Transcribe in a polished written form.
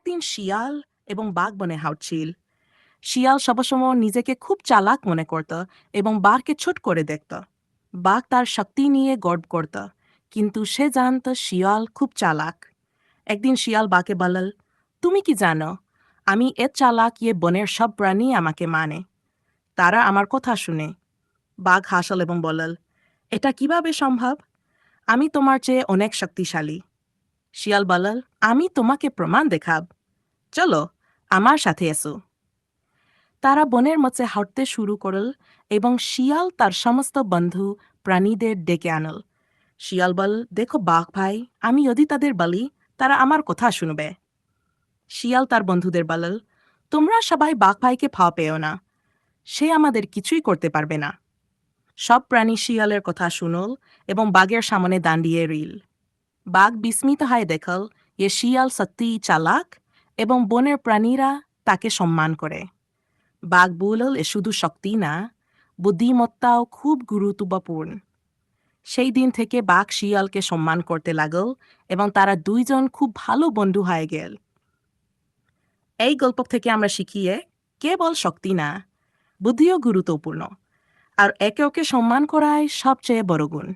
একদিন শিয়াল এবং বাঘ বনে হাঁটছিল। শিয়াল সবসময় নিজেকে খুব চালাক মনে করত এবং বাঘকে ছোট করে দেখত। বাঘ তার শক্তি নিয়ে গর্ব করত, কিন্তু সে জানত শিয়াল খুব চালাক। একদিন শিয়াল বাঘকে বলল, তুমি কি জানো, আমি এত চালাক বনের সব প্রাণী আমাকে মানে, তারা আমার কথা শুনে। বাঘ হাসল এবং বলল, এটা কিভাবে সম্ভব? আমি তোমার চেয়ে অনেক শক্তিশালী। শিয়াল বলল, আমি তোমাকে প্রমাণ দেখাব, চলো আমার সাথে এসো। তারা বনের মধ্যে হাঁটতে শুরু করল এবং শিয়াল তার সমস্ত বন্ধু প্রাণীদের ডেকে আনল। শিয়াল বল, দেখো বাঘ ভাই, আমি যদি তাদের বলি তারা আমার কথা শুনবে। শিয়াল তার বন্ধুদের বলল, তোমরা সবাই বাঘ ভাইকে ফাও পেও না, সে আমাদের কিছুই করতে পারবে না। সব প্রাণী শিয়ালের কথা শুনল এবং বাঘের সামনে দাঁড়িয়ে রইল। বাঘ বিস্মিত হয়ে দেখল শিয়াল সত্যিই চালাক এবং বনের প্রাণীরা তাকে সম্মান করে। বাঘ বলল, এ শুধু শক্তি না, বুদ্ধিমত্তাও খুব গুরুত্বপূর্ণ। সেই দিন থেকে বাঘ শিয়ালকে সম্মান করতে লাগল এবং তারা দুইজন খুব ভালো বন্ধু হয়ে গেল। এই গল্প থেকে আমরা শিখি কেবল শক্তি না, বুদ্ধিও গুরুত্বপূর্ণ, আর একে ওকে সম্মান করাই সবচেয়ে বড় গুণ।